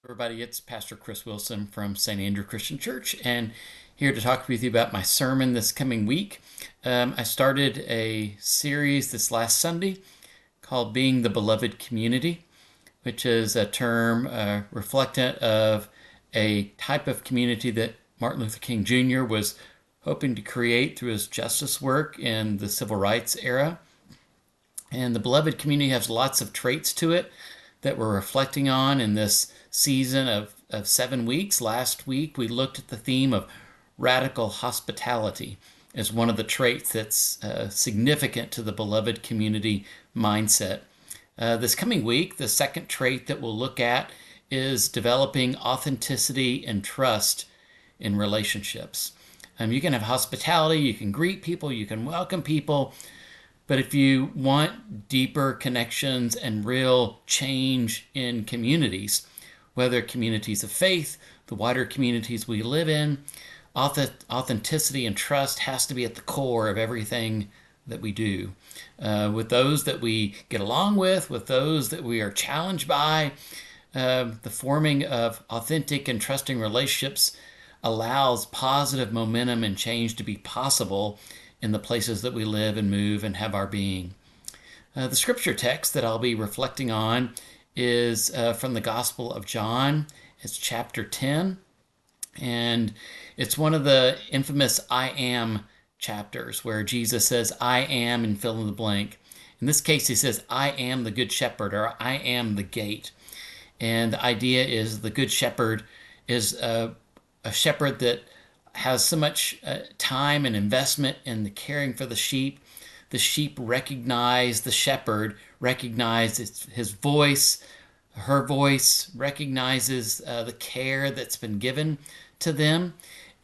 Everybody, it's Pastor Chris Wilson from St. Andrew Christian Church, and here to talk with you about my sermon this coming week. I started a series this last Sunday called Being the Beloved Community, which is a term reflectant of a type of community that Martin Luther King Jr. was hoping to create through his justice work in the civil rights era. And the beloved community has lots of traits to it that we're reflecting on in this season of 7 weeks. Last week, we looked at the theme of radical hospitality as one of the traits that's significant to the beloved community mindset. This coming week, the second trait that we'll look at is developing authenticity and trust in relationships. You can have hospitality, you can greet people, you can welcome people, but if you want deeper connections and real change in communities, whether communities of faith, the wider communities we live in, authenticity and trust has to be at the core of everything that we do. With those that we get along with those that we are challenged by, the forming of authentic and trusting relationships allows positive momentum and change to be possible in the places that we live and move and have our being. The scripture text that I'll be reflecting on is from the Gospel of John. It's chapter 10, and it's one of the infamous I am chapters where Jesus says, I am, and fill in the blank. In this case, he says, I am the good shepherd, or I am the gate. And the idea is the good shepherd is a shepherd that has so much time and investment in the caring for the sheep. The sheep recognize the shepherd, recognize his voice, her voice, recognizes the care that's been given to them.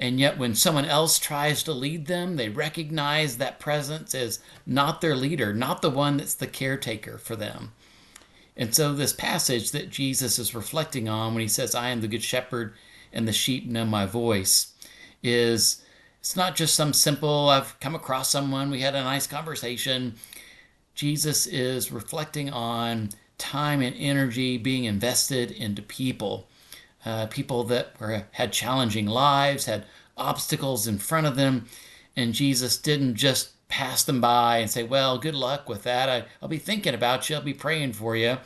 And yet when someone else tries to lead them, they recognize that presence as not their leader, not the one that's the caretaker for them. And so this passage that Jesus is reflecting on when he says, I am the good shepherd and the sheep know my voice, it's not just some simple, I've come across someone, we had a nice conversation. Jesus is reflecting on time and energy being invested into people, people that had challenging lives, had obstacles in front of them, and Jesus didn't just pass them by and say, well, good luck with that. I'll be thinking about you. I'll be praying for you.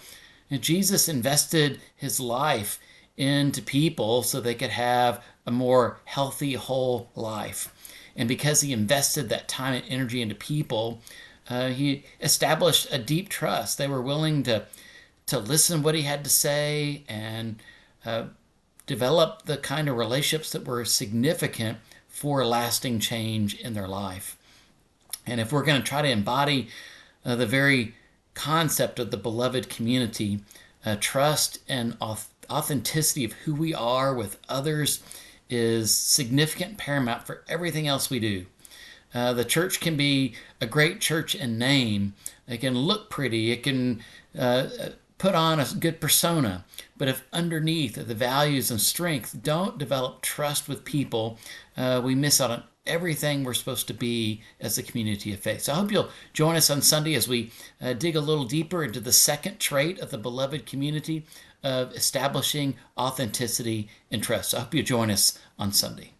And Jesus invested his life into people so they could have a more healthy, whole life. And because he invested that time and energy into people, he established a deep trust. They were willing to listen to what he had to say and develop the kind of relationships that were significant for lasting change in their life. And if we're going to try to embody the very concept of the beloved community, trust and authenticity of who we are with others is significant, paramount for everything else we do. The church can be a great church in name. It can look pretty. It can put on a good persona. But if underneath the values and strength don't develop trust with people, we miss out on everything we're supposed to be as a community of faith. So I hope you'll join us on Sunday as we dig a little deeper into the second trait of the beloved community of establishing authenticity and trust. So I hope you join us on Sunday.